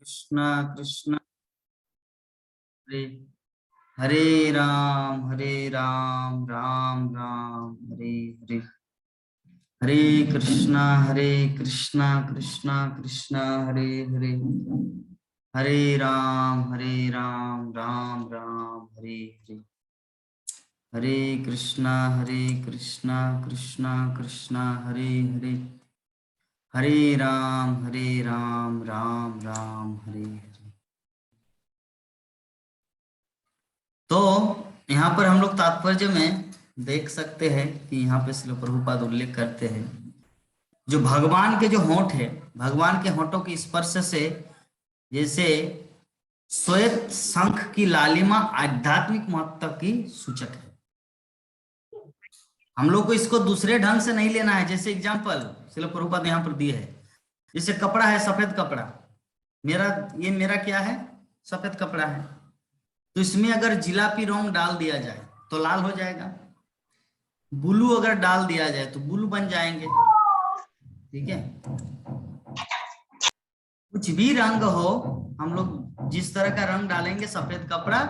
कृष्णा कृष्णा हरे हरे राम राम राम हरे हरे। हरे कृष्णा कृष्णा कृष्णा हरे हरे। हरे राम राम राम हरे हरे। हरे कृष्णा कृष्णा कृष्णा हरे हरे। हरे राम राम राम हरे हरे। तो यहाँ पर हम लोग तात्पर्य में देख सकते हैं कि यहाँ पे श्रील प्रभुपाद उल्लेख करते हैं जो भगवान के जो होंठ है, भगवान के होंठों के स्पर्श से जैसे श्वेत शंख की लालिमा आध्यात्मिक महत्व की सूचक है। हम लोग को इसको दूसरे ढंग से नहीं लेना है। जैसे एग्जाम्पल श्रील प्रभुपाद यहाँ पर दिए है, जैसे कपड़ा है, सफेद कपड़ा, मेरा क्या है, सफेद कपड़ा है, तो इसमें अगर जिलापी रंग डाल दिया जाए तो लाल हो जाएगा, ब्लू अगर डाल दिया जाए तो ब्लू बन जाएंगे। ठीक है, कुछ भी रंग हो, हम लोग जिस तरह का रंग डालेंगे सफेद कपड़ा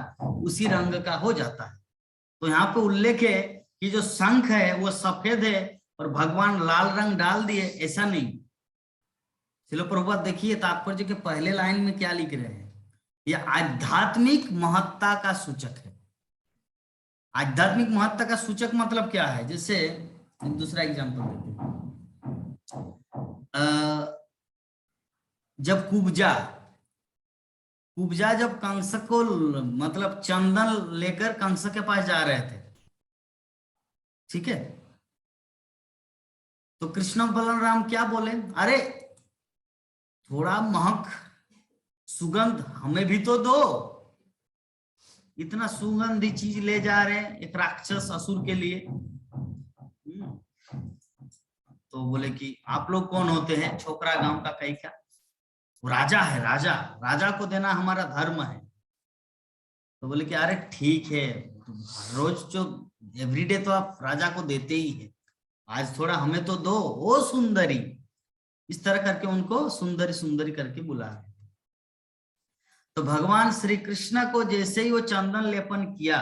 उसी रंग का हो जाता है। तो यहाँ पे उल्लेख है कि जो शंख है वो सफेद है और भगवान लाल रंग डाल दिए, ऐसा नहीं। श्रील प्रभुपाद देखिए तात्पर्य के पहले लाइन में क्या लिख रहे हैं, यह आध्यात्मिक महत्ता का सूचक है। आध्यात्मिक महत्ता का सूचक मतलब क्या है, जैसे दूसरा एग्जांपल देते हैं। जब कुब्जा जब कंस को मतलब चंदन लेकर कंस के पास जा रहे थे, ठीक है, तो कृष्ण बलराम क्या बोले, अरे थोड़ा महक सुगंध हमें भी तो दो, इतना सुगंधी चीज ले जा रहे हैं एक राक्षस असुर के लिए। तो बोले कि आप लोग कौन होते हैं, छोकरा गांव का कहीं का, वो राजा है, राजा को देना हमारा धर्म है। तो बोले कि अरे ठीक है, रोज जो एवरीडे तो आप राजा को देते ही है, आज थोड़ा हमें तो दो ओ सुंदरी। इस तरह करके उनको सुंदरी सुंदरी करके बुला रहे। तो भगवान श्री कृष्ण को जैसे ही वो चंदन लेपन किया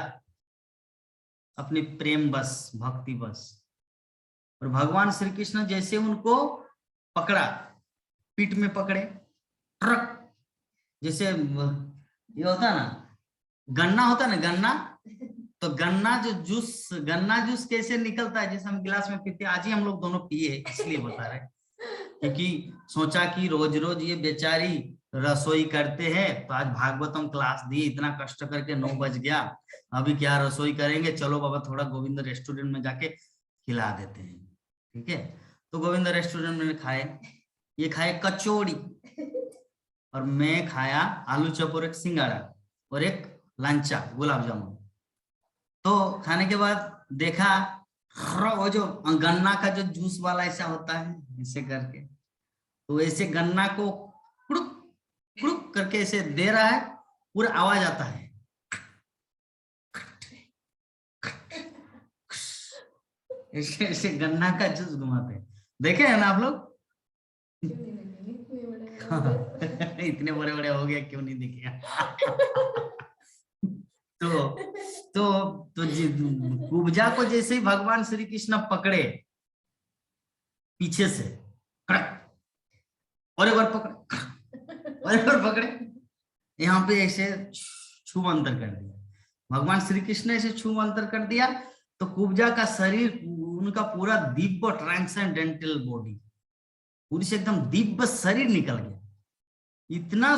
अपनी प्रेम बस, भक्ति बस, और भगवान श्री कृष्ण जैसे उनको पकड़ा, पीठ में पकड़े, ट्रक, जैसे ये होता है ना, गन्ना होता है ना, गन्ना, तो गन्ना जूस कैसे निकलता है, जैसे हम गिलास में पीते, आज ही हम लोग दोनों पिए इसलिए बता रहे, क्योंकि सोचा कि रोज रोज ये बेचारी रसोई करते हैं, तो आज भागवतम क्लास दी, इतना कष्ट करके 9 बज गया, अभी क्या रसोई करेंगे, चलो बाबा थोड़ा गोविंद रेस्टोरेंट में जाके खिला देते हैं। ठीक है, तो गोविंद रेस्टोरेंट में खाए, ये खाए कचौड़ी, और मैं खाया आलू चप और एक सिंगाड़ा और एक लांचा गुलाब जामुन। तो खाने के बाद देखा वो जो गन्ना का जो जूस वाला ऐसा होता है ऐसे करके, तो ऐसे गन्ना को कुड़ुक कुड़ुक करके ऐसे दे रहा है, पूरा आवाज आता है, ऐसे ऐसे गन्ना का जूस घुमाते हैं, देखे है ना आप लोग? इतने बड़े बड़े हो गए क्यों नहीं दिखे? तो कुब्जा को जैसे ही भगवान श्री कृष्ण पकड़े पीछे से, और एक बार पकड़े और एक बार पकड़े, यहाँ पे ऐसे छू मंतर कर दिया, भगवान श्री कृष्ण ऐसे छू मंतर कर दिया, तो कुब्जा का शरीर, उनका पूरा दिव्य ट्रांसेंडेंटल बॉडी, पूरी से एकदम दिव्य शरीर निकल गया, इतना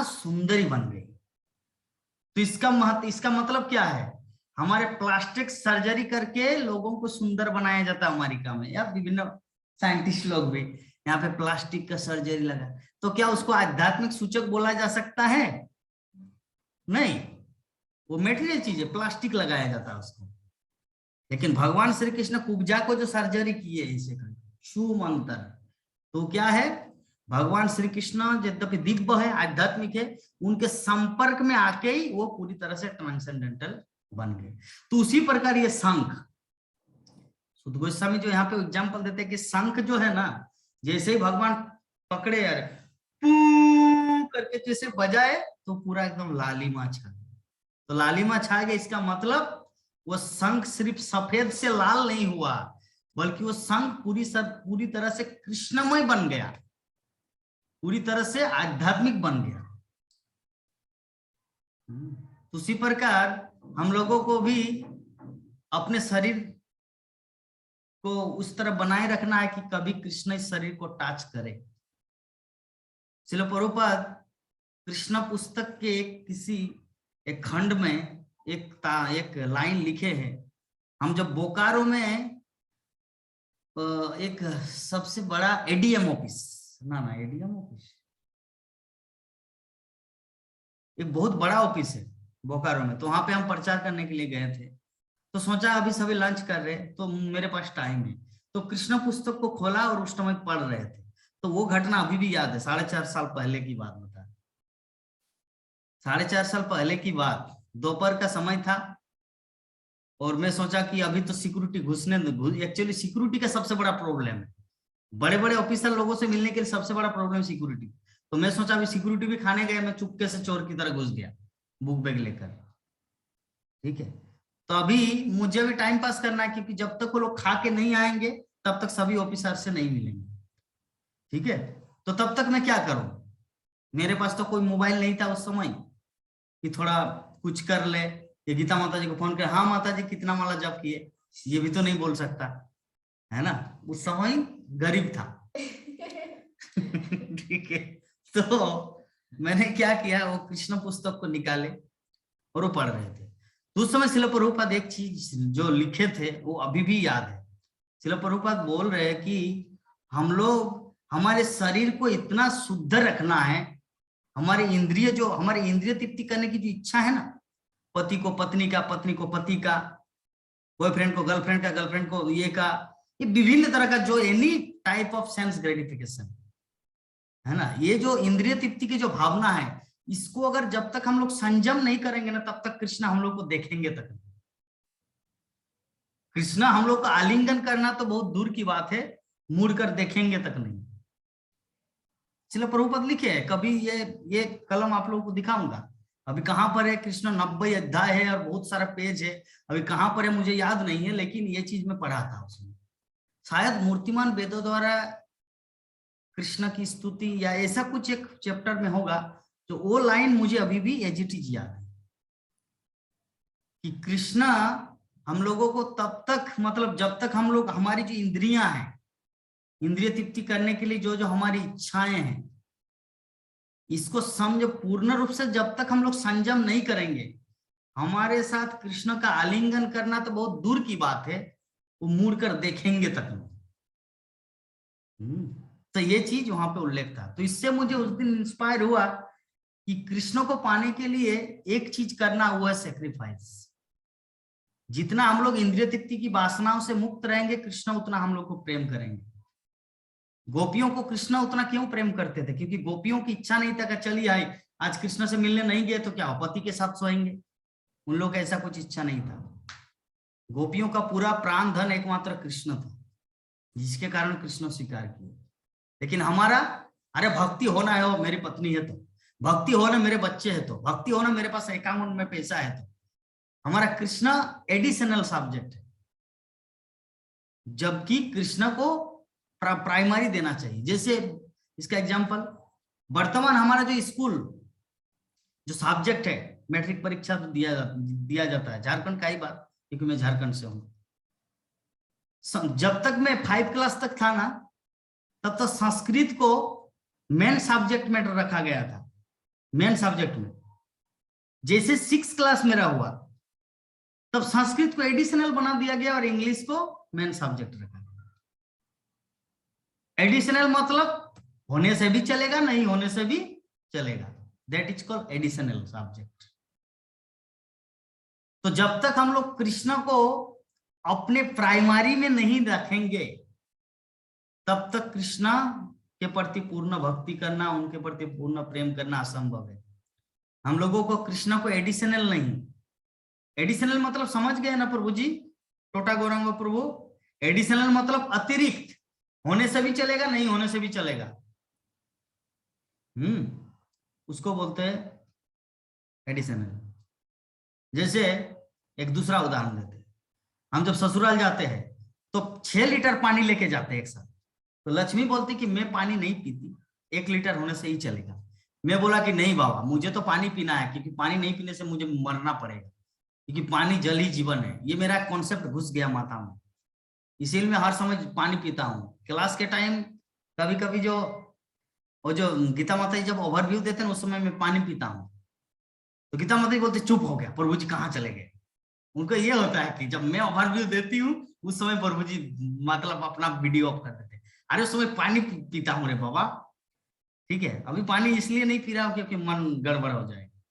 सुंदरी बन गई। तो इसका मतलब क्या है, हमारे प्लास्टिक सर्जरी करके लोगों को सुंदर बनाया जाता है अमेरिका में, या विभिन्न साइंटिस्ट लोग भी यहाँ पे प्लास्टिक का सर्जरी लगा, तो क्या उसको आध्यात्मिक सूचक बोला जा सकता है? नहीं, वो मेटेरियल चीज है, प्लास्टिक लगाया जाता है उसको। लेकिन भगवान श्री कृष्ण कुब्जा को जो सर्जरी की है इसे छू मंत्र, तो क्या है, भगवान श्री कृष्ण यद्यपि दिव्य है, आध्यात्मिक है, उनके संपर्क में आके ही वो पूरी तरह से ट्रांसेंडेंटल बन गए। तो उसी प्रकार ये शंख, सुध गोस्वामी जो यहाँ पे एग्जांपल देते हैं कि शंख जो है ना, जैसे ही भगवान पकड़े यार, पू करके जैसे बजाए तो पूरा एकदम लालिमा छा गया। तो लालिमा छा गया इसका मतलब वो शंख सिर्फ सफेद से लाल नहीं हुआ, बल्कि वो शंख पूरी तरह से कृष्णमय बन गया, पूरी तरह से आध्यात्मिक बन गया। तो उसी प्रकार हम लोगों को भी अपने शरीर को उस तरह बनाए रखना है कि कभी कृष्ण इस शरीर को टच करे। श्रील प्रभुपाद कृष्ण पुस्तक के किसी एक खंड में एक लाइन लिखे हैं। हम जब बोकारो में एक सबसे बड़ा एडीएम ऑफिस, ना एडीएम ऑफिस, एक बहुत बड़ा ऑफिस है बोकारो में, तो वहां पे हम प्रचार करने के लिए गए थे। तो सोचा अभी सभी लंच कर रहे तो मेरे पास टाइम है, तो कृष्ण पुस्तक को खोला और उस समय पढ़ रहे थे। तो वो घटना अभी भी याद है, 4.5 साल पहले की बात बता, 4.5 साल पहले की बात। दोपहर का समय था और मैं सोचा कि अभी तो सिक्योरिटी एक्चुअली सिक्योरिटी का सबसे बड़ा प्रॉब्लम है, बड़े बड़े ऑफिसर लोगों से मिलने के लिए सबसे बड़ा प्रॉब्लम सिक्योरिटी। तो मैं सोचा अभी सिक्योरिटी भी खाने गए, मैं चुपके से चोर की तरह घुस गया बुक बैग लेकर। ठीक है, तो अभी मुझे भी टाइम पास करना है, क्योंकि जब तक वो लोग खा के नहीं आएंगे तब तक सभी ऑफिसर से नहीं मिलेंगे। ठीक है, तो तब तक मैं क्या करूं, मेरे पास तो कोई मोबाइल नहीं था उस समय कि थोड़ा कुछ कर ले, ये गीता माता जी को फोन कर, हाँ माता जी कितना माला जप किए, ये भी तो नहीं बोल सकता है ना, उस समय गरीब था। ठीक है, तो मैंने क्या किया, वो कृष्ण पुस्तक को निकाले और वो पढ़ रहे थे। तो उस समय श्रील प्रभुपाद एक चीज जो लिखे थे वो अभी भी याद है। श्रील प्रभुपाद बोल रहे हैं कि हम लोग हमारे शरीर को इतना शुद्ध रखना है, हमारे इंद्रिय जो हमारी इंद्रिय तृप्ति करने की जो इच्छा है ना, पति को पत्नी का, पत्नी को पति का, बॉयफ्रेंड को गर्लफ्रेंड का, गर्लफ्रेंड को ये का, ये विभिन्न तरह का जो any type of sense gratification है ना, ये जो इंद्रिय तृप्ति की जो भावना है, इसको अगर जब तक हम लोग संयम नहीं करेंगे ना, तब तक कृष्ण हम लोग को देखेंगे तक नहीं। कृष्ण हम लोग का आलिंगन करना तो बहुत दूर की बात है, मुड़ कर देखेंगे तक नहीं। श्रील प्रभुपाद लिखे है, कभी ये कलम आप लोगों को दिखाऊंगा, अभी कहां पर है, कृष्ण 90 अध्याय है और बहुत सारा पेज है, अभी कहां पर है मुझे याद नहीं है, लेकिन ये चीज मैं पढ़ा था उसमें, शायद मूर्तिमान वेदों द्वारा कृष्ण की स्तुति या ऐसा कुछ एक चैप्टर में होगा, तो वो लाइन मुझे अभी भी एज इट इज याद है कि कृष्ण हम लोगों को तब तक, मतलब जब तक हम लोग, हमारी जो इंद्रियां हैं, इंद्रिय तृप्ति करने के लिए जो जो हमारी इच्छाएं हैं, इसको समझ पूर्ण रूप से जब तक हम लोग संयम नहीं करेंगे, हमारे साथ कृष्ण का आलिंगन करना तो बहुत दूर की बात है, वो मुड़ कर देखेंगे तक नहीं। तो ये चीज वहां पे उल्लेख था। तो इससे मुझे उस दिन इंस्पायर हुआ कि कृष्ण को पाने के लिए एक चीज करना हुआ है सेक्रीफाइस। जितना हम लोग इंद्रिय तृप्ति की वासनाओं से मुक्त रहेंगे, कृष्ण उतना हम लोग को प्रेम करेंगे। गोपियों को कृष्ण उतना क्यों प्रेम करते थे, क्योंकि गोपियों की इच्छा नहीं था कि चलिए आई आज कृष्ण से मिलने नहीं गए तो क्या हो, पति के साथ सोएंगे, उन लोग का ऐसा कुछ इच्छा नहीं था। गोपियों का पूरा प्राण धन एकमात्र कृष्ण था, जिसके कारण कृष्ण स्वीकार किए। लेकिन हमारा, अरे भक्ति होना है, वो मेरी पत्नी है तो, भक्ति होना मेरे बच्चे है तो, भक्ति होना मेरे पास अकाउंट में पैसा है तो, हमारा कृष्ण एडिशनल सब्जेक्ट है, जबकि कृष्ण को प्राइमरी देना चाहिए। जैसे इसका एग्जांपल, वर्तमान हमारा जो स्कूल जो सब्जेक्ट है, मैट्रिक परीक्षा तो दिया जाता है, झारखंड का ही बात, क्योंकि मैं झारखंड से हूं। जब तक मैं 5 क्लास तक था ना, तब तक संस्कृत को मेन सब्जेक्ट में रखा गया था, मेन सब्जेक्ट में। जैसे 6 क्लास मेरा हुआ, तब संस्कृत को एडिशनल बना दिया गया और इंग्लिश को मेन सब्जेक्ट रखा गया। एडिशनल मतलब होने से भी चलेगा, नहीं होने से भी चलेगा, that is called additional subject. तो जब तक हम लोग कृष्ण को अपने प्राइमरी में नहीं रखेंगे, तब तक कृष्ण के प्रति पूर्ण भक्ति करना, उनके प्रति पूर्ण प्रेम करना असंभव है। हम लोगों को कृष्ण को एडिशनल नहीं, एडिशनल मतलब समझ गए ना प्रभु जी, टोटा गौरंग प्रभु, एडिशनल मतलब अतिरिक्त, होने से भी चलेगा, नहीं होने से भी चलेगा। उसको बोलते हैं एडिशनल। जैसे एक दूसरा उदाहरण देते हैं, हम जब ससुराल जाते हैं तो 6 लीटर पानी लेके जाते हैं एक साथ। तो लक्ष्मी बोलती कि मैं पानी नहीं पीती, 1 लीटर होने से ही चलेगा। मैं बोला कि नहीं बाबा, मुझे तो पानी पीना है, क्योंकि पानी नहीं पीने से मुझे मरना पड़ेगा, क्योंकि पानी जल ही जीवन है। ये मेरा कॉन्सेप्ट घुस गया माथा में, इसीलिए मैं हर समय पानी पीता हूँ। क्लास के टाइम कभी कभी जो गीता माता जी जब ओवरव्यू देते हैं उस समय मैं पानी पीता हूँ, तो गीता माता जी बोलते चुप हो गया, प्रभु जी कहाँ चले गए। उनको ये होता है कि जब मैं ओवरव्यू देती हूँ उस समय प्रभु जी मतलब अपना वीडियो ऑफ कर देते हैं। अरे उस समय पानी पीता हूँ रे बाबा, ठीक है। अभी पानी इसलिए नहीं पी रहा हूँ क्योंकि मन गड़बड़ हो जाएगा,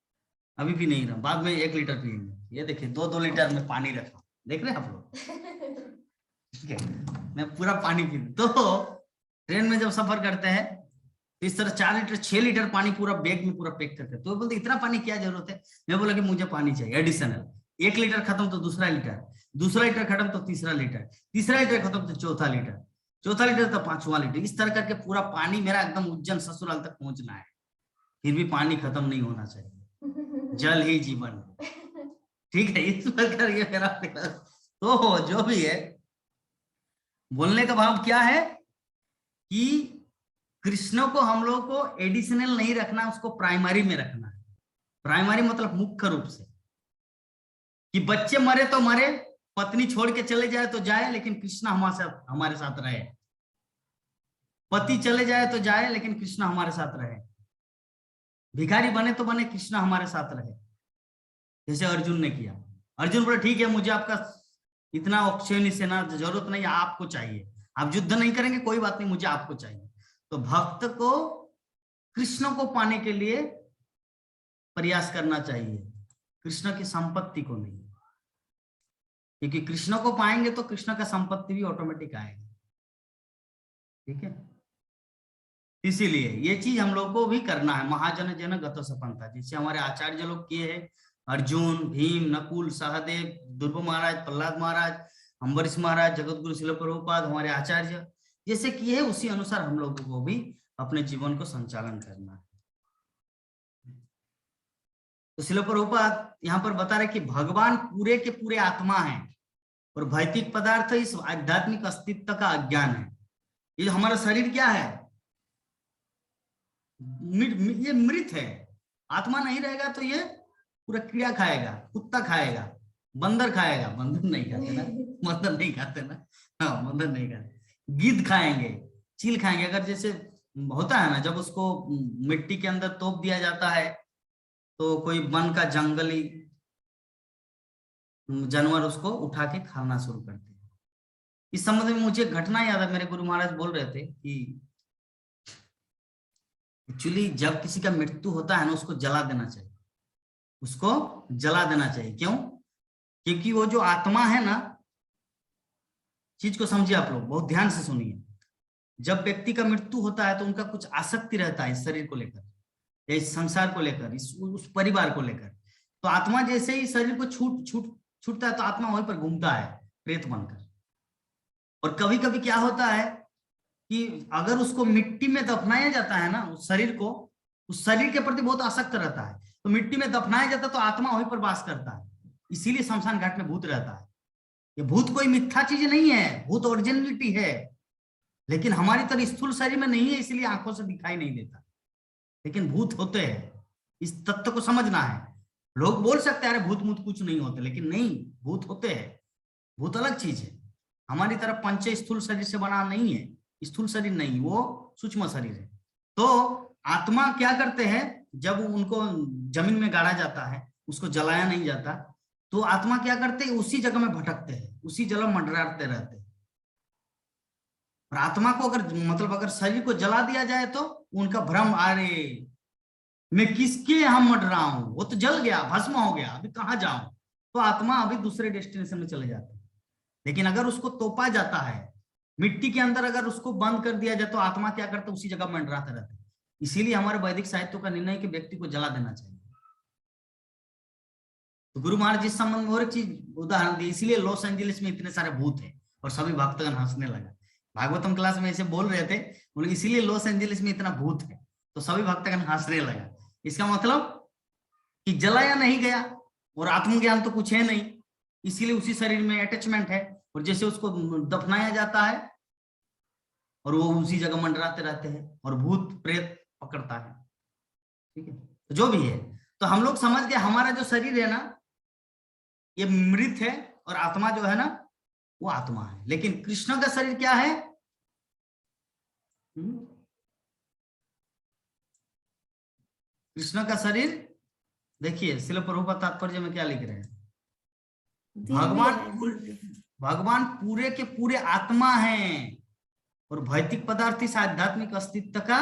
अभी भी नहीं रहा, बाद में 1 लीटर पियेंगे। ये देखिए 2-2 लीटर में पानी रखा, देख रहे हैं आप लोग, ठीक है। मैं पूरा पानी पी, तो ट्रेन में जब सफर करते हैं तो इस तरह 4 लीटर 6 लीटर पानी पूरा बैग में पूरा पैक करते हैं। तो बोलते इतना पानी क्या जरूरत है। मैं बोला कि मुझे पानी चाहिए एडिशनल। 1 लीटर खत्म तो दूसरा लीटर, दूसरा लीटर खत्म तो तीसरा लीटर, तीसरा लीटर खत्म तो चौथा लीटर, चौथा लीटर तो 5वां लीटर। इस तरह करके पूरा पानी मेरा एकदम उज्जैन ससुराल तक पहुंचना है, फिर भी पानी खत्म नहीं होना चाहिए, जल ही जीवन, ठीक है। इस प्रकार ये मेरा तो जो भी है, बोलने का भाव क्या है कि कृष्ण को हम लोग को एडिशनल नहीं रखना, उसको प्राइमरी में रखना है। प्राइमरी मतलब मुख्य रूप से, कि बच्चे मरे तो मरे, पत्नी छोड़ के चले जाए तो जाए, लेकिन कृष्ण हमारे साथ रहे। पति चले जाए तो जाए, लेकिन कृष्ण हमारे साथ रहे। भिखारी बने तो बने, कृष्ण हमारे साथ रहे, जैसे अर्जुन ने किया। अर्जुन बोले ठीक है, मुझे आपका इतना ऑक्सीजन सेना जरूरत नहीं, आपको चाहिए, आप युद्ध नहीं करेंगे कोई बात नहीं, मुझे आपको चाहिए। तो भक्त को कृष्ण को पाने के लिए प्रयास करना चाहिए, कृष्ण की संपत्ति को नहीं, क्योंकि कृष्ण को पाएंगे तो कृष्ण का संपत्ति भी ऑटोमेटिक आएगा, ठीक है। इसीलिए ये चीज हम लोग को भी करना है। महाजन जन गत सपंथा, जिससे हमारे आचार्य लोग किए हैं, अर्जुन, भीम, नकुल, सहदेव, ध्रुव महाराज, प्रहलाद महाराज, अम्बरीश महाराज, जगत गुरु शिल प्रभुपाद, हमारे आचार्य जैसे किए है, उसी अनुसार हम लोगों को भी अपने जीवन को संचालन करना है। तो शिल प्रभुपाद यहाँ पर बता रहे कि भगवान पूरे के पूरे आत्मा है और भौतिक पदार्थ इस आध्यात्मिक अस्तित्व का अज्ञान है। ये हमारा शरीर क्या है, ये मृत है। आत्मा नहीं रहेगा तो ये पूरा कीड़ा खाएगा, कुत्ता खाएगा, बंदर खाएगा, बंदर नहीं खाते ना, बंदर नहीं खाते ना, हाँ बंदर नहीं खाते, गिद्ध खाएंगे, चील खाएंगे। अगर जैसे होता है ना, जब उसको मिट्टी के अंदर तोप दिया जाता है तो कोई वन का जंगली जानवर उसको उठा के खाना शुरू करते हैं। इस संबंध में मुझे घटना याद है, मेरे गुरु महाराज बोल रहे थे कि एक्चुअली जब किसी का मृत्यु होता है ना, उसको जला देना चाहिए, उसको जला देना चाहिए। क्यों? क्योंकि वो जो आत्मा है ना, चीज को समझिए आप लोग, बहुत ध्यान से सुनिए। जब व्यक्ति का मृत्यु होता है तो उनका कुछ आसक्ति रहता है इस शरीर को लेकर, या इस संसार को लेकर, उस परिवार को लेकर। तो आत्मा जैसे ही शरीर को छूटता है तो आत्मा वहीं पर घूमता है प्रेत बनकर। और कभी कभी क्या होता है कि अगर उसको मिट्टी में दफनाया जाता है ना, उस शरीर को, उस शरीर के प्रति बहुत आसक्त रहता है, तो मिट्टी में दफनाया जाता है तो आत्मा वहीं पर वास करता है। इसीलिए शमशान घाट में भूत रहता है। ये भूत कोई मिथ्या चीज नहीं है, भूत ओरिजिनलिटी है, लेकिन हमारी तरह स्थूल शरीर में नहीं है, इसलिए आंखों से दिखाई नहीं देता, लेकिन भूत होते हैं। इस तत्व को समझना है। लोग बोल सकते हैं अरे भूत मूत कुछ नहीं होते, लेकिन नहीं, भूत होते हैं। भूत अलग चीज है, हमारी तरफ पंच स्थूल शरीर से बना नहीं है, स्थूल शरीर नहीं, वो सूक्ष्म शरीर है। तो आत्मा क्या करते हैं, जब उनको जमीन में गाड़ा जाता है, उसको जलाया नहीं जाता, तो आत्मा क्या करते हैं, उसी जगह में भटकते हैं, उसी जगह मंडराते रहते हैं। और आत्मा को अगर मतलब अगर शरीर को जला दिया जाए तो उनका भ्रम, अरे मैं किसके यहाँ मर रहा हूं, वो तो जल गया, भस्म हो गया, अभी कहाँ जाऊं। तो आत्मा अभी दूसरे डेस्टिनेशन में चले जाते हैं। लेकिन अगर उसको तोपा जाता है, मिट्टी के अंदर अगर उसको बंद कर दिया जाए, तो आत्मा क्या करता है, उसी जगह मंडराते रहते हैं। इसीलिए हमारे वैदिक साहित्य का निर्णय है कि व्यक्ति को जला देना चाहिए। तो गुरु महाराज इस संबंध में और एक चीज उदाहरण दी, इसीलिए लॉस एंजलिस में इतने सारे भूत हैं और सभी भक्तगण हंसने लगा। भागवतम क्लास में ऐसे बोल रहे थे, इसीलिए लॉस एंजलिस में इतना भूत है, तो सभी भक्तगण हंसने लगा। इसका मतलब कि जलाया नहीं गया, और आत्मज्ञान तो कुछ है नहीं, इसीलिए उसी शरीर में अटैचमेंट है, और जैसे उसको दफनाया जाता है और वो उसी जगह मंडराते रहते हैं और भूत प्रेत पकड़ता है। ठीक है, तो जो भी है, तो हम लोग समझ गए हमारा जो शरीर है ना ये मृत है, और आत्मा जो है ना वो आत्मा है। लेकिन कृष्ण का शरीर क्या है? कृष्ण का शरीर देखिए शिल प्रभुपाद तात्पर्य में क्या लिख रहे हैं, भगवान पूरे के पूरे आत्मा हैं, और भौतिक पदार्थ इस आध्यात्मिक अस्तित्व का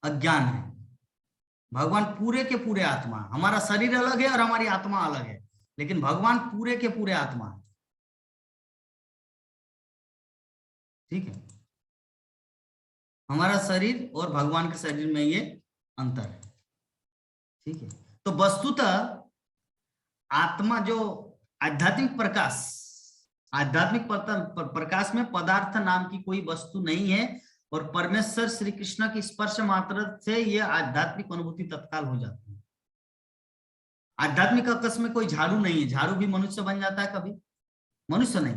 अज्ञान है। भगवान पूरे के पूरे आत्मा, हमारा शरीर अलग है और हमारी आत्मा अलग है, लेकिन भगवान पूरे के पूरे आत्मा है। ठीक है, हमारा शरीर और भगवान के शरीर में ये अंतर है। ठीक है, तो वस्तुतः आत्मा जो आध्यात्मिक प्रकाश, आध्यात्मिक प्रकाश में पदार्थ नाम की कोई वस्तु नहीं है, और परमेश्वर श्री कृष्ण की स्पर्श मात्र से यह आध्यात्मिक अनुभूति तत्काल हो जाती है। आध्यात्मिक आकाश में कोई झाड़ू नहीं है, झाड़ू भी मनुष्य बन जाता है कभी, मनुष्य नहीं।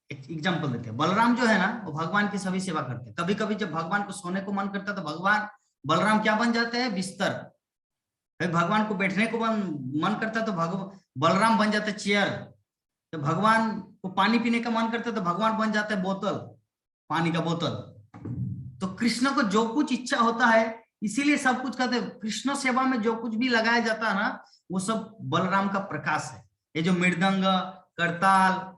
एक एग्जाम्पल देते हैं, बलराम जो है ना वो भगवान की सभी सेवा करते हैं। कभी कभी जब भगवान को सोने को मन करता है तो भगवान बलराम क्या बन जाते हैं? बिस्तर। भगवान को बैठने को मन करता है तो बलराम बन जाते चेयर। तो भगवान को पानी पीने का मन करता है तो भगवान बन जाता है बोतल, पानी का बोतल। तो कृष्ण को जो कुछ इच्छा होता है, इसीलिए सब कुछ कहते हैं कृष्ण सेवा में जो कुछ भी लगाया जाता है ना वो सब बलराम का प्रकाश है। ये जो मृदंग, करताल,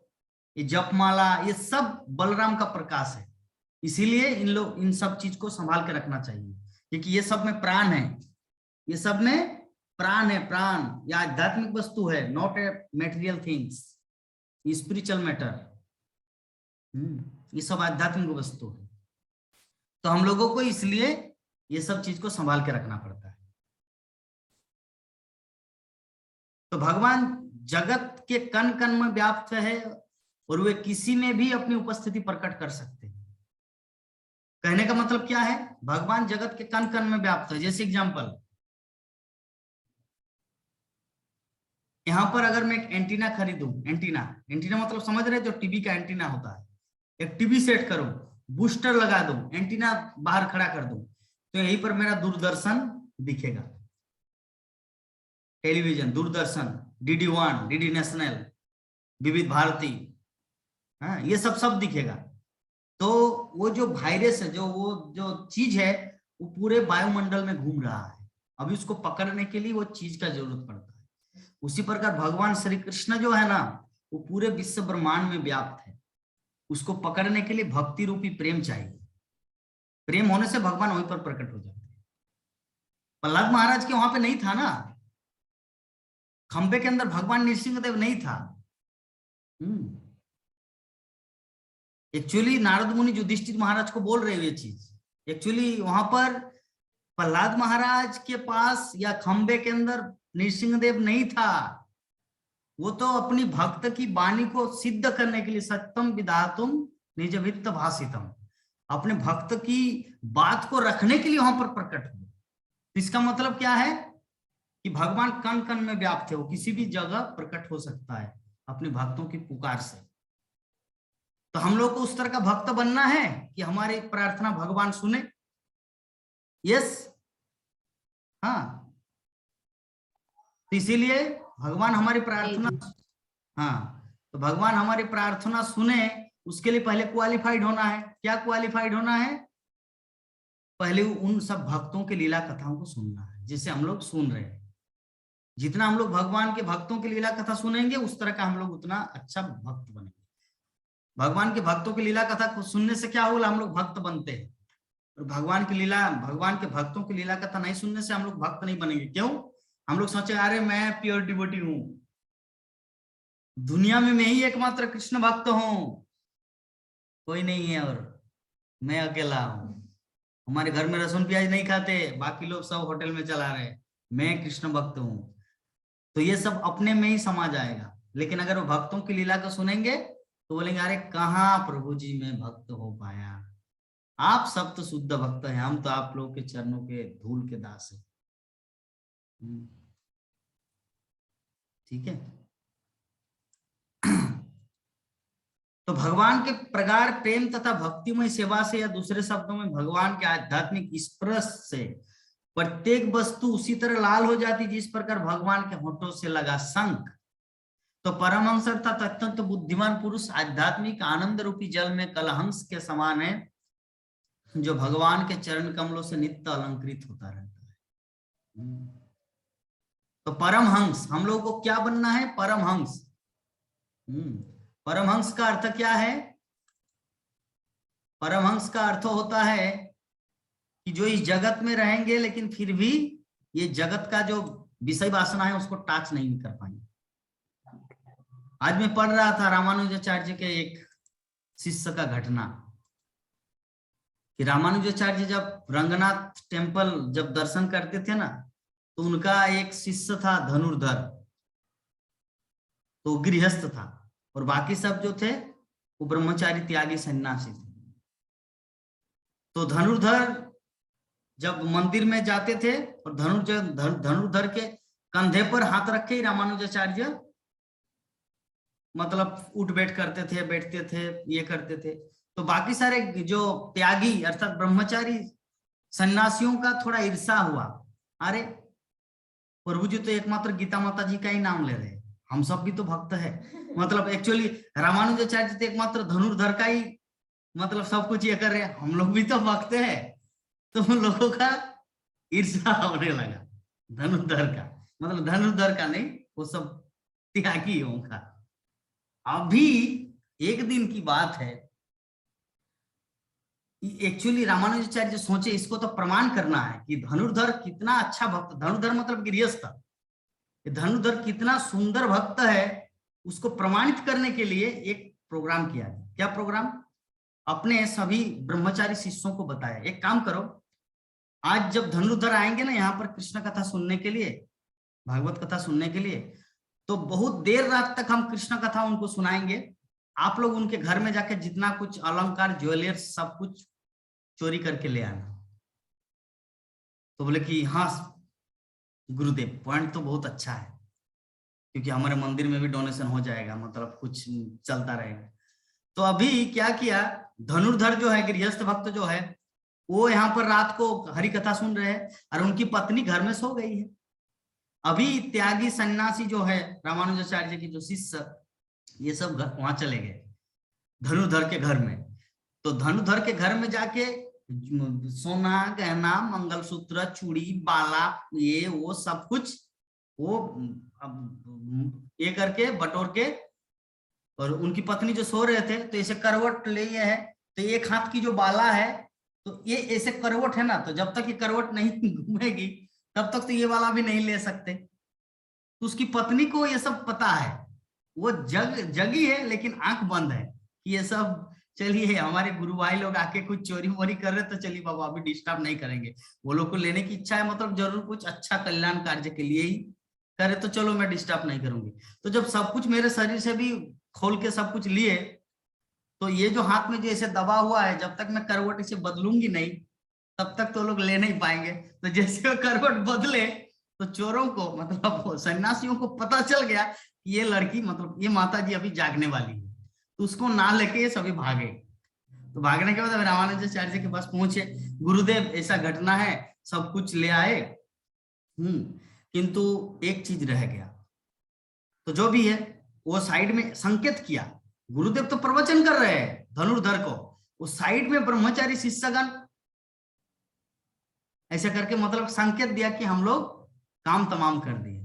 ये जपमाला, ये सब बलराम का प्रकाश है। इसीलिए इन सब चीज को संभाल के रखना चाहिए, क्योंकि ये सब में प्राण है, ये सब में प्राण है। प्राण ये आध्यात्मिक वस्तु है, not a material things, spiritual matter. ये सब आध्यात्मिक वस्तु है। तो हम लोगों को इसलिए ये सब चीज को संभाल के रखना पड़ता है। तो भगवान जगत के कण कण में व्याप्त है, और वे किसी में भी अपनी उपस्थिति प्रकट कर सकते हैं। कहने का मतलब क्या है? भगवान जगत के कण कण में व्याप्त है। जैसे एग्जांपल, यहां पर अगर मैं एक एंटीना खरीदूं, एंटीना मतलब समझ रहे, जो टीवी का एंटीना होता है, एक टीवी सेट करूं, बूस्टर लगा दूं, एंटीना बाहर खड़ा कर दूं, तो यहीं पर मेरा दूरदर्शन दिखेगा, television, Doordarshan, DD1, DD national, विविध भारती, हाँ, ये सब दिखेगा। तो वो जो वायरस है, जो चीज है, वो पूरे वायुमंडल में घूम रहा है। अभी उसको पकड़ने के लिए वो चीज का जरूरत पड़ता है। उसी प्रकार भगवान श्री कृष्ण जो है ना वो पूरे विश्व ब्रह्मांड में व्याप्त है। उसको पकड़ने के लिए भक्ति रूपी प्रेम चाहिए। प्रेम होने से भगवान वहीं पर प्रकट हो जाते हैं। प्रहलाद महाराज के वहां पे नहीं था ना, खंबे के अंदर भगवान नृसिंहदेव नहीं था। एक्चुअली नारद मुनि युधिष्ठिर महाराज को बोल रहे हैं ये चीज, एक्चुअली वहां पर प्रहलाद महाराज के पास या खंबे के अंदर नृसिंहदेव नहीं था। वो तो अपनी भक्त की वाणी को सिद्ध करने के लिए सत्यम विधातुम निज वित्त भाषितम, अपने भक्त की बात को रखने के लिए वहां पर प्रकट हुए। इसका मतलब क्या है कि भगवान कण कण में व्याप्त है, वो किसी भी जगह प्रकट हो सकता है अपने भक्तों की पुकार से। तो हम लोग को उस तरह का भक्त बनना है कि हमारी प्रार्थना भगवान सुने। यस, हाँ, तो इसीलिए भगवान हमारी प्रार्थना, हाँ, तो भगवान हमारी प्रार्थना सुने उसके लिए पहले क्वालिफाइड होना है। क्या क्वालिफाइड होना है? पहले उन सब भक्तों के लीला कथाओं को सुनना है जिसे हम लोग सुन रहे हैं। जितना हम लोग भगवान के भक्तों की लीला कथा सुनेंगे उस तरह का हम लोग उतना अच्छा भक्त बनेंगे। भगवान के भक्तों की लीला कथा को सुनने से क्या होगा? हम लोग भक्त बनते हैं। और भगवान के भक्तों की लीला कथा नहीं सुनने से हम लोग भक्त नहीं बनेंगे। क्यों? हम लोग सोचे अरे मैं प्योर डिवोटी हूं, दुनिया में मैं ही एकमात्र कृष्ण भक्त हूं, कोई नहीं है और मैं अकेला हूं। हमारे घर में लहसुन प्याज नहीं खाते, बाकी लोग सब होटल में चला रहे, मैं कृष्ण भक्त हूं। तो ये सब अपने में ही समा जाएगा। लेकिन अगर वो भक्तों की लीला को सुनेंगे तो बोलेंगे अरे कहाँ प्रभु जी में भक्त हो पाया, आप सब तो शुद्ध भक्त हैं, हम तो आप लोग के चरणों के धूल के दास हैं। ठीक है। तो भगवान के प्रगाढ़ प्रेम तथा भक्तिमय सेवा से, या दूसरे शब्दों में भगवान के आध्यात्मिक स्पर्श से प्रत्येक वस्तु उसी तरह लाल हो जाती जिस प्रकार भगवान के होठों से लगा शंख। तो परमहंस अर्थात अत्यंत बुद्धिमान पुरुष आध्यात्मिक आनंद रूपी जल में कलहंस के समान है, जो भगवान के चरण कमलों से नित्य अलंकृत होता रहता है। तो परमहंस, हम लोगों को क्या बनना है? परमहंस। परमहंस का अर्थ क्या है? परमहंस का अर्थ होता है कि जो इस जगत में रहेंगे लेकिन फिर भी ये जगत का जो विषय वासना है उसको टच नहीं कर पाएंगे। आज मैं पढ़ रहा था रामानुजाचार्य के एक शिष्य का घटना, कि रामानुजाचार्य जब रंगनाथ टेम्पल जब दर्शन करते थे ना, तो उनका एक शिष्य था धनुर्धर, तो गृहस्थ था, और बाकी सब जो थे वो ब्रह्मचारी त्यागी सन्यासी थे। तो धनुर्धर जब मंदिर में जाते थे और धनुर्धर के कंधे पर हाथ रखे ही रामानुजाचार्य मतलब उठ बैठ करते थे, बैठते थे, ये करते थे। तो बाकी सारे जो त्यागी अर्थात ब्रह्मचारी सन्यासियों का थोड़ा ईर्षा हुआ, अरे प्रभु जी तो एकमात्र गीता माता जी का ही नाम ले रहे, हम सब भी तो भक्त है। मतलब एक्चुअली रामानुजाचार्य तो एकमात्र धनुर्धर का ही मतलब सब कुछ ये कर रहे हैं, हम लोग भी तो भक्त है। तो उन लोगों का ईर्षा होने लगा धनुर्धर का, मतलब धनुर्धर का नहीं, वो सब त्यागियों का। अभी एक दिन की बात है, एक्चुअली रामानुजाचार्य सोचे इसको तो प्रमाण करना है कि धनुर्धर कितना अच्छा भक्त, धनुर्धर मतलब गृहस्थ, धनुर्धर कितना सुंदर भक्त है, उसको प्रमाणित करने के लिए एक प्रोग्राम किया। क्या प्रोग्राम? अपने सभी ब्रह्मचारी शिष्यों को बताया, एक काम करो, आज जब धनुर्धर आएंगे ना यहाँ पर कृष्ण कथा सुनने के लिए, भागवत कथा सुनने के लिए, तो बहुत देर रात तक हम कृष्ण कथा उनको सुनाएंगे। आप लोग उनके घर में जाके जितना कुछ अलंकार, ज्वेलर्स, सब कुछ चोरी करके ले आना। तो बोले कि हाँ गुरुदेव, पॉइंट तो बहुत अच्छा है, क्योंकि हमारे मंदिर में भी डोनेशन हो जाएगा, मतलब कुछ चलता रहेगा। तो अभी क्या किया, धनुर्धर जो है गृहस्थ भक्त जो है, वो यहाँ पर रात को हरि कथा सुन रहे हैं और उनकी पत्नी घर में सो गई है। अभी त्यागी सन्यासी जो है रामानुजाचार्य की जो शिष्य, ये सब वहां चले गए धनुर्धर के घर में। तो धनुर्धर के घर में जाके सोना गहना, मंगलसूत्र, चूड़ी, बाला, ये वो सब कुछ वो ये करके बटोर के, और उनकी पत्नी जो सो रहे थे तो ऐसे करवट ले ये है, तो एक हाथ की जो बाला है तो ये ऐसे करवट है ना, तो जब तक ये करवट नहीं घूमेगी तब तक तो ये वाला भी नहीं ले सकते। तो उसकी पत्नी को ये सब पता है, वो जगी है लेकिन आंख बंद है कि ये सब चलिए हमारे गुरु भाई लोग आके कुछ चोरी वोरी कर रहे तो चलिए बाबा अभी डिस्टर्ब नहीं करेंगे, वो लोग को लेने की इच्छा है, मतलब जरूर कुछ अच्छा कल्याण कार्य के लिए ही करे, तो चलो मैं डिस्टर्ब नहीं करूंगी। तो जब सब कुछ मेरे शरीर से भी खोल के सब कुछ लिए, तो ये जो हाथ में जैसे दबा हुआ है, जब तक मैं करवट इसे बदलूंगी नहीं तब तक तो लोग ले नहीं पाएंगे। तो जैसे वो करवट बदले तो चोरों को, मतलब सन्यासियों को पता चल गया कि ये लड़की, मतलब ये माता जी अभी जागने वाली है, तो उसको ना लेके ये सभी भागे। तो भागने के बाद रामानुजाचार्य के पास पहुंचे, गुरुदेव ऐसा घटना है, सब कुछ ले आए, किंतु एक चीज रह गया। तो जो भी है वो साइड में संकेत किया, गुरुदेव तो प्रवचन कर रहे हैं धनुर्धर को, वो साइड में ब्रह्मचारी शिष्यगण ऐसा करके मतलब संकेत दिया कि हम लोग काम तमाम कर दिए।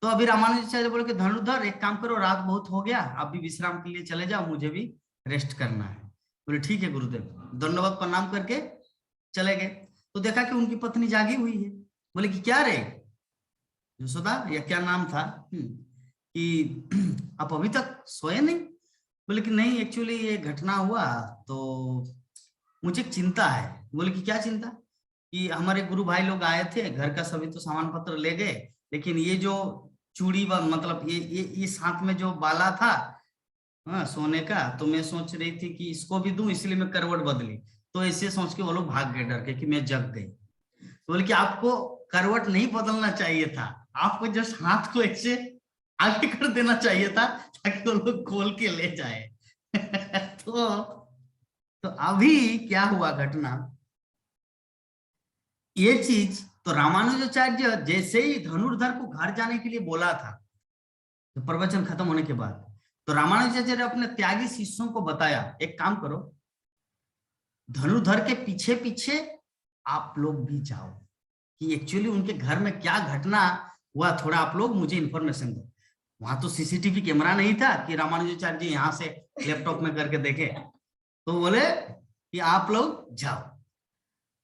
तो अभी रामानुजाचार्य बोले कि धनुर्धर एक काम करो, रात बहुत हो गया, आप भी विश्राम के लिए चले जाओ, मुझे भी रेस्ट करना है। बोले ठीक है गुरुदेव, दंडवत प्रणाम करके चले गए। तो देखा कि उनकी पत्नी जागी हुई है। बोले कि क्या रे यशोदा, या क्या नाम था, कि आप अभी तक सोए नहीं? बोले कि नहीं, एक्चुअली ये घटना हुआ तो मुझे चिंता है। बोले कि क्या चिंता? कि हमारे गुरु भाई लोग आए थे, घर का सभी तो सामान पत्र ले गए, लेकिन ये जो चूड़ी मतलब ये इस हाथ में जो बाला था, हाँ, सोने का, तो मैं सोच रही थी कि इसको भी दूं, इसलिए मैं करवट बदली। तो ऐसे सोच के वो लोग भाग गए डर के कि मैं जग गई। तो बोले कि आपको करवट नहीं बदलना चाहिए था, आपको जस्ट हाथ को ऐसे आगे कर देना चाहिए था ताकि वो लोग खोल के ले जाए। तो अभी क्या हुआ घटना, ये चीज तो रामानुजाचार्य जैसे ही धनुर्धर को घर जाने के लिए बोला था, तो प्रवचन खत्म होने के बाद, तो रामानुजाचार्य अपने त्यागी शिष्यों को बताया, एक काम करो, धनुर्धर के पीछे पीछे आप लोग भी जाओ, कि एक्चुअली उनके घर में क्या घटना हुआ, थोड़ा आप लोग मुझे इन्फॉर्मेशन दो। वहां तो सीसीटीवी कैमरा नहीं था कि रामानुजाचार्य जी यहाँ से लैपटॉप में करके देखे, तो बोले कि आप लोग जाओ।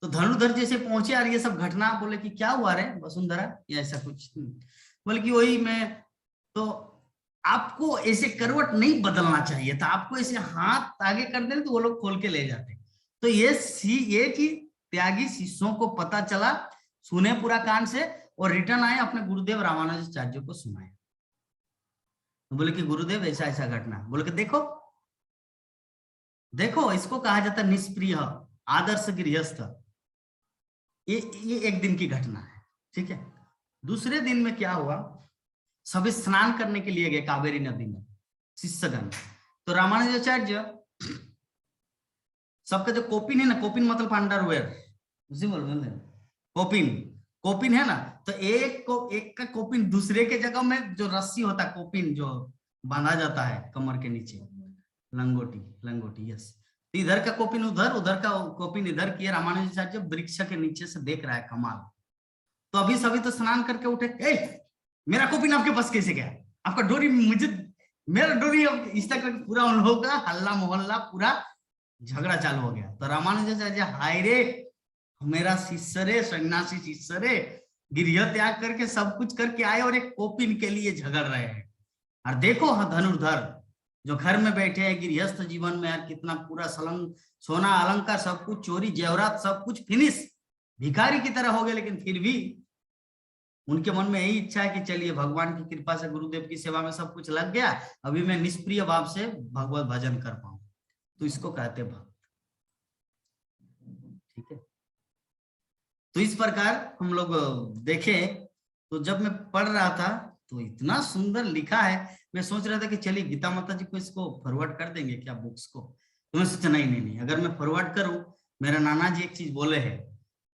तो धनुर्धर जैसे पहुंचे और ये सब घटना, बोले कि क्या हुआ रे वसुंधरा, या ऐसा कुछ, बोले कि वही मैं, तो आपको ऐसे करवट नहीं बदलना चाहिए था, आपको ऐसे हाथ आगे कर देते तो वो लोग खोल के ले जाते। तो ये चीज त्यागी शिष्यों को पता चला, सुने पूरा कान से, और रिटर्न आए अपने गुरुदेव रामानुजाचार्य को सुनाए। तो बोले कि गुरुदेव ऐसा ऐसा घटना, बोले कि देखो देखो इसको कहा जाता है निष्प्रिय आदर्श गृहस्थ। ये एक दिन की घटना है, ठीक है। दूसरे दिन में क्या हुआ, सभी स्नान करने के लिए गए कावेरी नदी में शिष्यगण। तो रामानुजाचार्य सबका जो कोपिन है ना, कोपिन मतलब अंडरवेयर, उसी बोल कोपिन, कोपिन है ना, तो एक का कोपिन दूसरे के जगह में जो रस्सी होता है, कोपिन जो बांधा जाता है कमर के नीचे, लंगोटी, लंगोटी, यस। तो इधर का कोपिन उधर, उधर का कोपिन इधर किए। रामानुजाचार्य वृक्ष के नीचे से देख रहा है, कमाल। तो अभी सभी तो स्नान करके उठे, मेरा कोपिन आपके पास कैसे गया, आपका डोरी मुझे, मेरा डोरी, इस तक पूरा उन लोगों का हल्ला मोहल्ला, पूरा झगड़ा चालू हो गया। तो रामानुजाचार्य, हाय रे मेरा शिष्य रे, सन्यासी शिष्य रे, गृह त्याग करके सब कुछ करके आए और एक कोपिन के लिए झगड़ रहे हैं। और देखो धनुर्धर जो घर में बैठे हैं गृहस्थ जीवन में, यार कितना पूरा सोना अलंकार सब कुछ चोरी जेवरात सब कुछ फिनिश, भिखारी की तरह हो गए, लेकिन फिर भी उनके मन में यही इच्छा है कि चलिए भगवान की कृपा से गुरुदेव की सेवा में सब कुछ लग गया, अभी मैं निष्प्रिय भाव से भगवत भजन कर पाऊं। तो इसको कहते भक्त, ठीक है। तो इस प्रकार हम लोग देखें, तो जब मैं पढ़ रहा था तो इतना सुंदर लिखा है, मैं सोच रहा था कि चलिए गीता माता जी को इसको फॉरवर्ड कर देंगे क्या बुक्स को। तो मैं सोचा नहीं नहीं नहीं, अगर मैं फॉरवर्ड करूं, मेरा नाना जी एक चीज बोले हैं,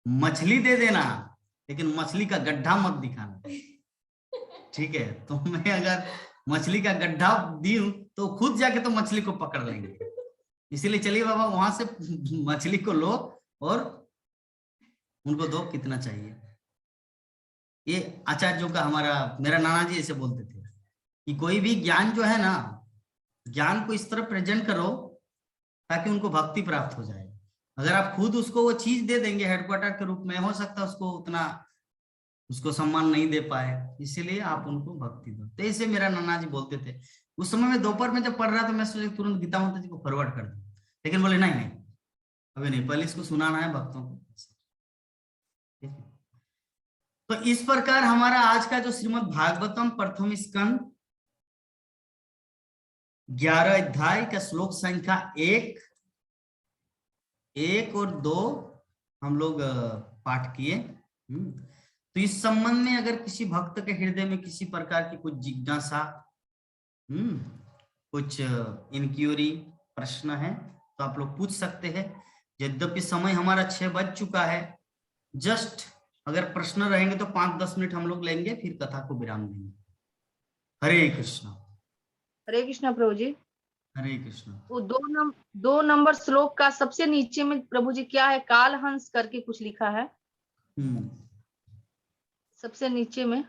मछली दे देना लेकिन मछली का गड्ढा मत दिखाना, ठीक है। तो मैं अगर मछली का गड्ढा दी तो खुद जाके तो मछली को पकड़ लेंगे, इसीलिए चलिए बाबा वहां से मछली को लो और उनको दो कितना चाहिए। ये आचार्यों का, हमारा मेरा नाना जी ऐसे बोलते थे कि कोई भी ज्ञान जो है ना, ज्ञान को इस तरह प्रेजेंट करो ताकि उनको भक्ति प्राप्त हो जाए। अगर आप खुद उसको वो चीज दे देंगे हेडक्वार्टर के रूप में, हो सकता है उसको उतना उसको सम्मान नहीं दे पाए, इसीलिए आप उनको भक्ति दो। तो ऐसे मेरा नाना जी बोलते थे। उस समय में दोपहर में जब पढ़ रहा था, मैं सोचा तुरंत गीता माता जी को फॉरवर्ड कर दूं, लेकिन बोले नहीं नहीं अभी नहीं, पहले इसको सुनाना है भक्तों को। तो इस प्रकार हमारा आज का जो श्रीमद् भागवतम प्रथम स्कंद 11 अध्याय का श्लोक संख्या 1 और 2 हम लोग पाठ किए। तो इस संबंध में अगर किसी भक्त के हृदय में किसी प्रकार की कुछ जिज्ञासा, कुछ इंक्वायरी, प्रश्न है तो आप लोग पूछ सकते हैं। यद्यपि समय हमारा 6 बज चुका है, जस्ट अगर प्रश्न रहेंगे तो 5-10 मिनट हम लोग लेंगे, फिर कथा को विराम देंगे। हरे कृष्णा। हरे कृष्णा प्रभु जी। हरे कृष्णा। वो 2 नंबर श्लोक का सबसे नीचे में प्रभु जी क्या है, काल हंस करके कुछ लिखा है सबसे नीचे में।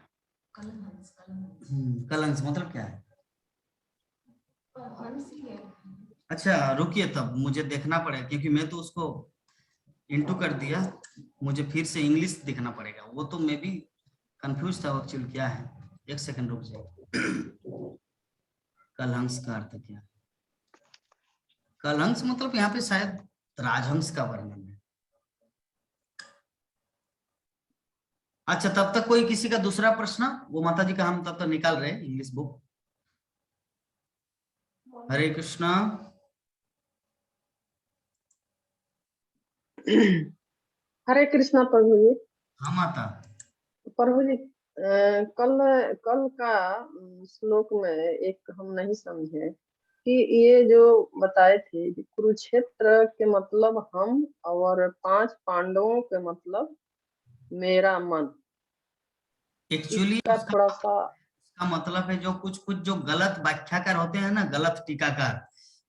कलंस मतलब क्या है? अच्छा रुकिए, तब मुझे देखना पड़ेगा क्योंकि मैं तो उसको इंटू कर दिया, मुझे फिर से इंग्लिश देखना पड़ेगा। वो तो मैं भी कंफ्यूज था एक्चुअली क्या है। एक सेकंड रुक जाइए। कलहंस का अर्थ क्या? कलहंस मतलब यहाँ पे शायद राजहंस का वर्णन है। अच्छा तब तक कोई किसी का दूसरा प्रश्न, वो माता जी का हम तब तक निकाल रहे हैं इंग्लिश बुक। हरे कृष्णा। हरे कृष्णा प्रभु जी। हाँ माता। प्रभु जी कल कल का श्लोक में एक हम नहीं समझे कि ये जो बताए थे कि कुरुक्षेत्र के मतलब हम और 5 पांडवों के मतलब मेरा मन, एक्चुअली इसका उसका थोड़ा सा मतलब है जो कुछ कुछ जो गलत व्याख्याकार होते हैं ना, गलत टीकाकार,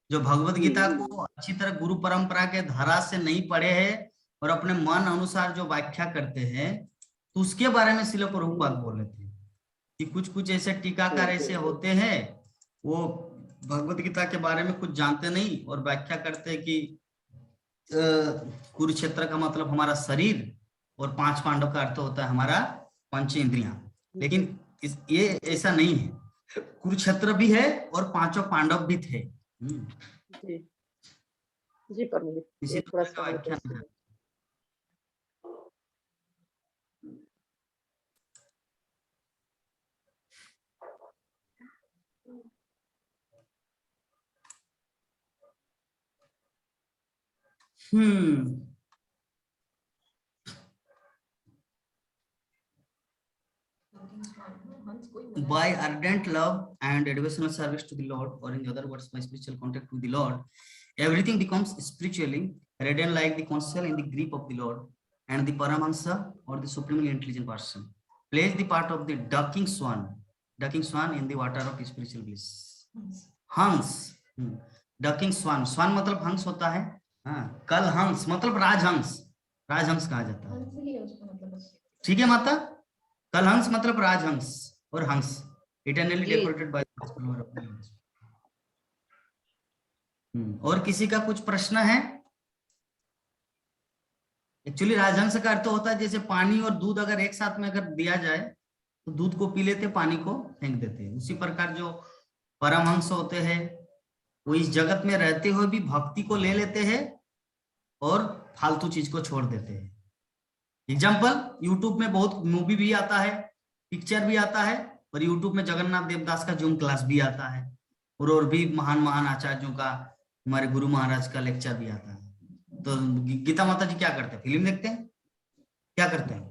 जो भगवत गीता को अच्छी तरह गुरु परंपरा के धारा से नहीं पढ़े हैं और अपने मन अनुसार जो व्याख्या करते हैं, तो उसके बारे में श्रील प्रभुपाद बोले थे कि कुछ कुछ ऐसे टीकाकार ऐसे होते हैं, वो भगवत गीता के बारे में कुछ जानते नहीं और व्याख्या करते हैं कि कुरुक्षेत्र का मतलब हमारा शरीर और 5 पांडव का अर्थ होता है हमारा पंच इंद्रियां। लेकिन ये ऐसा नहीं है, कुरुक्षेत्र भी है और 5 पांडव भी थे। जी जी प्रभु जी, इसी ये थोड़ा का सा हमको व्याख्यान है। By ardent love and devotional service to the Lord, or in other words, by spiritual contact with the Lord, everything becomes spiritually radiant like the conceal in the grip of the Lord, and the Paramahansa, or the supremely intelligent person, plays the part of the ducking swan in the water of spiritual bliss. हंस, ducking स्वान, स्वान मतलब हंस होता है। हाँ, कल हंस मतलब राजहंस, राजहंस कहा जाता है। ठीक है माता, कल हंस मतलब राजहंस और हंस इटर्नली डेकोरेटेड बाय और किसी का कुछ प्रश्न है? एक्चुअली राजहंस का अर्थ होता है जैसे पानी और दूध अगर एक साथ में अगर दिया जाए तो दूध को पी लेते, पानी को फेंक देते। उसी प्रकार जो परमहंस होते हैं वो इस जगत में रहते हुए भी भक्ति को ले लेते हैं और फालतू चीज को छोड़ देते हैं। एग्जाम्पल, यूट्यूब में बहुत मूवी भी आता है, पिक्चर भी आता है, और यूट्यूब में जगन्नाथ देवदास का जूम क्लास भी आता है, और भी महान महान आचार्यों का, हमारे गुरु महाराज का लेक्चर भी आता है। तो गीता माता जी क्या करते हैं? फिल्म देखते हैं? क्या करते हैं?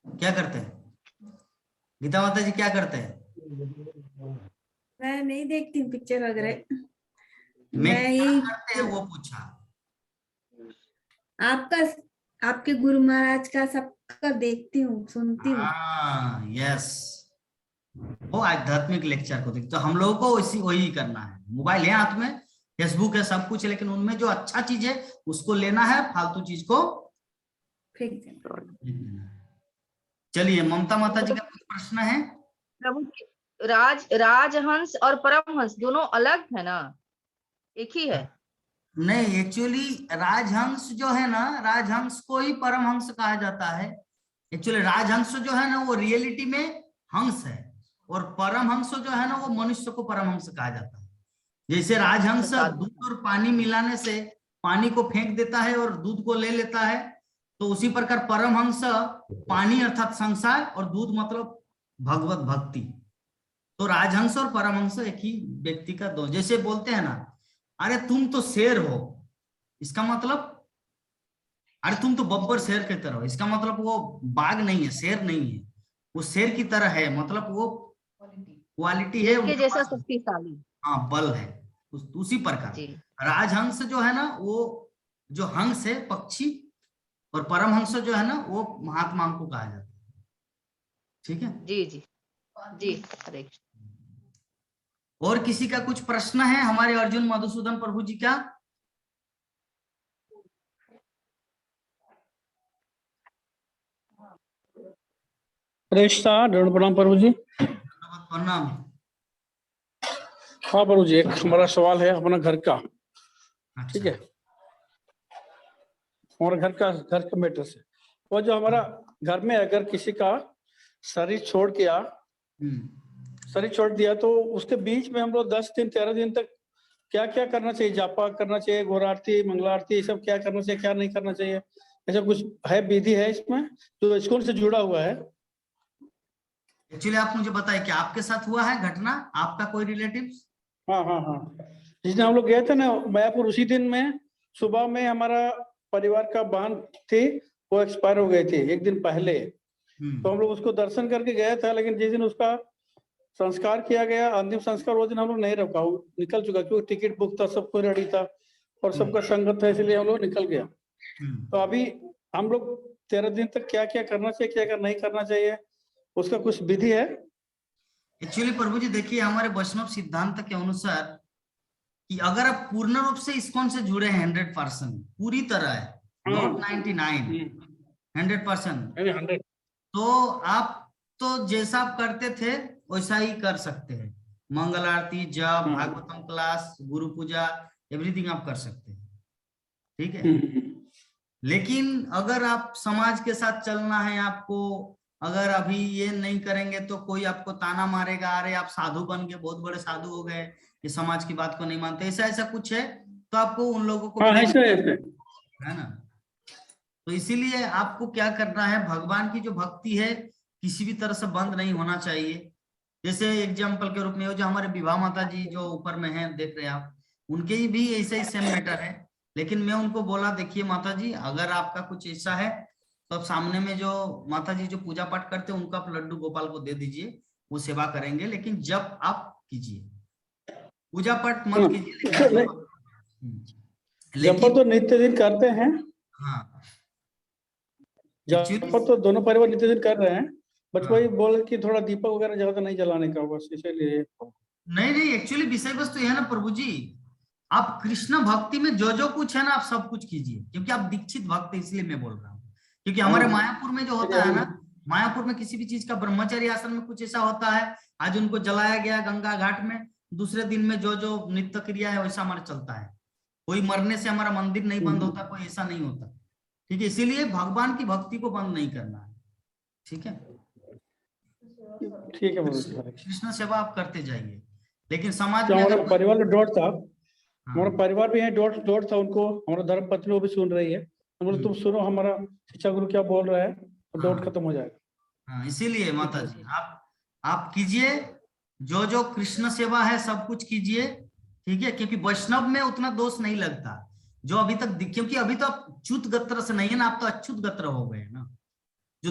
क्या करते हैं? गीता माता जी क्या करते हैं? मैं नहीं देखती पिक्चर वगैरह। मैं क्या यही करते हैं वो पूछा। आपका, आपके गुरु महाराज का सबका देखती हूँ, सुनती हूँ। यस, वो आध्यात्मिक लेक्चर को देखते। तो हम लोगों को वही करना है। मोबाइल है हाथ में, फेसबुक है, सब कुछ है, लेकिन उनमें जो अच्छा चीज है उसको लेना है, फालतू चीज को फेंक देना। चलिए, ममता माता जी का कुछ प्रश्न है? प्रभु, राजहंस और परमहंस दोनों अलग है ना, एक ही है? नहीं, एक्चुअली राजहंस जो है ना, राजहंस को ही परमहंस कहा जाता है। एक्चुअली राजहंस जो है ना वो रियलिटी में हंस है, और परमहंस जो है ना वो मनुष्य को परमहंस कहा जाता है। जैसे राजहंस दूध और पानी मिलाने से पानी को फेंक देता है और दूध को ले लेता है, तो उसी प्रकार परमहंस पानी अर्थात संसार और दूध मतलब भगवत भक्ति। तो राजहंस और परमहंस एक ही व्यक्ति का दो। जैसे बोलते हैं ना, अरे तुम तो शेर हो, इसका मतलब अरे तुम तो बब्बर शेर की तरह हो, इसका मतलब वो बाघ नहीं है, शेर नहीं है, वो शेर की तरह है, मतलब वो क्वालिटी है के जैसा शक्तिशाली। हाँ, बल है। उसी प्रकार राजहंस जो है ना वो जो हंस है पक्षी, और परमहंस जो है ना वो महात्मा को कहा जाता है। ठीक है जी जी जी, हरे। और किसी का कुछ प्रश्न है हमारे अर्जुन मधुसूदन प्रभु जी का? प्रणाम प्रभु जी। प्रणाम। हाँ प्रभु जी, एक हमारा सवाल है अपना घर का। ठीक है, हमारा घर का मैटर से, वो जो हमारा घर में अगर किसी का शरीर छोड़ दिया तो उसके बीच में हम लोग 10 दिन 13 दिन तक क्या क्या करना चाहिए? जापा करना चाहिए, गौर आरती, मंगला आरती, ये सब क्या करना चाहिए, क्या नहीं करना चाहिए? ऐसा कुछ है, विधि है इसमें जो स्कूल से जुड़ा हुआ है? एक्चुअली आप मुझे बताइए कि आपके साथ हुआ है घटना, आपका कोई रिलेटिव? हाँ हाँ हाँ, जिस दिन हम लोग गए थे ना मायापुर, उसी दिन में सुबह में हमारा परिवार का बांध थी वो एक्सपायर हो गई थी एक दिन पहले, तो हम लोग उसको दर्शन करके गया था, लेकिन जिस दिन उसका संस्कार किया गया, अंतिम संस्कार, वो दिन हम लोग नहीं रुका, वो निकल चुका, क्योंकि टिकट बुक था, सब कुछ रेडी था और सबका संगत था, इसलिए हम लोग निकल गया। तो अभी हम लोग 13 दिन तक क्या क्या करना चाहिए, क्या क्या नहीं करना चाहिए, उसका कुछ विधि है? एक्चुअली प्रभु जी देखिए, हमारे वैष्णव सिद्धांत के अनुसार कि अगर आप पूर्ण रूप से इस्कॉन से जुड़े हैं 100%, पूरी तरह है, नॉट 99, 100%, 100। तो आप तो जैसा आप करते थे वैसा ही कर सकते हैं। मंगल आरती, जप, भागवतम क्लास, गुरु पूजा, एवरीथिंग आप कर सकते हैं, ठीक है। लेकिन अगर आप समाज के साथ चलना है आपको, अगर अभी ये नहीं करेंगे तो कोई आपको ताना मारेगा, अरे आप साधु बन गए, बहुत बड़े साधु हो गए, ये समाज की बात को नहीं मानते, ऐसा ऐसा कुछ है, तो आपको उन लोगों को है ना। तो इसीलिए आपको क्या करना है, भगवान की जो भक्ति है किसी भी तरह से बंद नहीं होना चाहिए। जैसे एग्जाम्पल के रूप में जो हमारे विभा माता जी जो ऊपर में है, देख रहे हैं आप, उनके ही भी ऐसे ही सेम मैटर है। लेकिन मैं उनको बोला, देखिए माता जी, अगर आपका कुछ ऐसा है तो आप सामने में जो माता जी जो पूजा पाठ करते हैं उनको आप लड्डू गोपाल को दे दीजिए, वो सेवा करेंगे, लेकिन जब आप कीजिए, पूजा पाठ मत कीजिए। जप तो नित्य दिन करते हैं, हाँ, जप तो दोनों परिवार नित्य दिन कर रहे हैं, बस वही हाँ। बोल कि थोड़ा दीपक वगैरह ज्यादा नहीं जलाने का, बस इसीलिए। नहीं, एक्चुअली विषय वस्तु यह है ना प्रभु जी, आप कृष्ण भक्ति में जो जो कुछ है ना आप सब कुछ कीजिए, क्योंकि आप दीक्षित भक्त, इसलिए मैं बोल रहा हूँ। क्योंकि हमारे मायापुर में जो होता है ना, मायापुर में किसी भी चीज का ब्रह्मचर्य आश्रम में कुछ ऐसा होता है, आज उनको जलाया गया गंगा घाट में, दूसरे दिन में जो जो नित्य क्रिया है वैसा हमारा चलता है। कोई मरने से हमारा मंदिर नहीं बंद होता, कोई ऐसा नहीं होता, ठीक है। इसीलिए भगवान की भक्ति को बंद नहीं करना है, ठीक है। ठीक है, कृष्ण सेवा आप करते जाइए, लेकिन समाज में हमारा अगर परिवार का डॉट था, हमारा परिवार भी है, डॉट था उनको, हमारा धर्म पत्नी वो भी सुन रही है, तो बोले तुम सुनो हमारा शिक्षा गुरु क्या बोल रहा है, तो डॉट खत्म हो जाएगा। हाँ, इसीलिए माता जी आप कीजिए, जो जो कृष्ण सेवा है सब कुछ कीजिए, ठीक है। क्योंकि वैष्णव में उतना दोष नहीं लगता, जो अभी तक, क्योंकि अभी तो आप च्युत गत्र से नहीं है ना, आप तो अच्युत गत्र हो गए ना। जो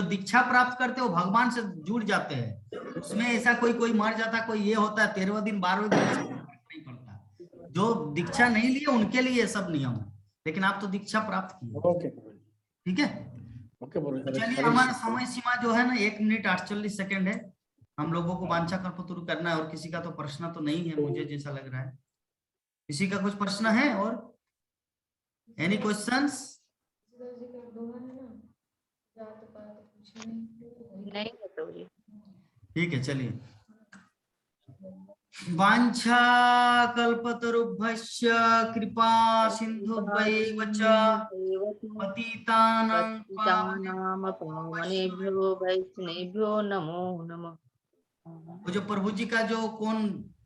दीक्षा प्राप्त करते हैं वो भगवान से जुड़ जाते हैं, उसमें ऐसा कोई मर जाता, कोई ये होता है 13वें दिन 12वें दिन नहीं पड़ता। जो दीक्षा नहीं लिए उनके लिए ये सब नियम है, लेकिन आप तो दीक्षा प्राप्त किए, ठीक है। चलिए, हमारा समय सीमा जो है ना 1 मिनट 48 सेकंड है, हम लोगों को वांछा कल्पतरु करना है, और किसी का तो प्रश्न तो नहीं है मुझे जैसा लग रहा है। किसी का कुछ प्रश्न है? और एनी क्वेश्चंस? नहीं है प्रभु जी। ठीक है, चलिए। वांछा कल्पतरुभ्यश्च कृपा सिन्धुभ्यैव च पतितानां पावनेभ्यो वैष्णवेभ्यो नमो नमः। वो जो प्रभु जी का जो कौन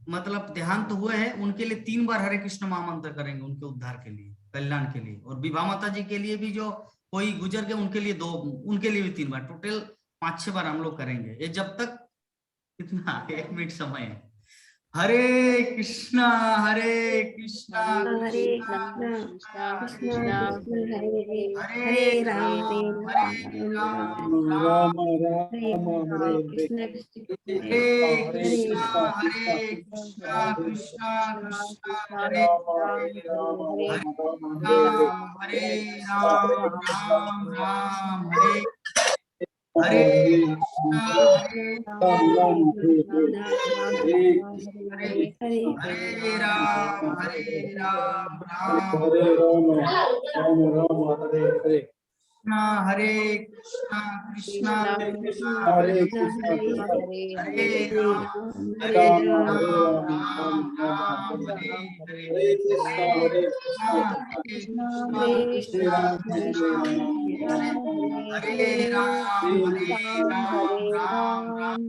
मतलब देहांत हुए हैं, उनके लिए 3 बार हरे कृष्ण महामंत्र करेंगे, उनके उद्धार के लिए, कल्याण के लिए। और विभा माता जी के लिए भी जो कोई गुजर गए उनके लिए 2, उनके लिए भी 3 बार, टोटल 5-6 बार हम लोग करेंगे ये, जब तक कितना 1 मिनट समय है। हरे कृष्णा हरे कृष्णा हरे कृष्णा कृष्णा कृष्णा कृष्णा हरे हरे राम हरे राम राम हरे हरे कृष्ण हरे हरे कृष्णा कृष्णा कृष्णा हरे राम राम हरे हरे हरे राम राम हरे कृष्णा कृष्णा हरे हरे राम राम हरे हरे हरे राम राम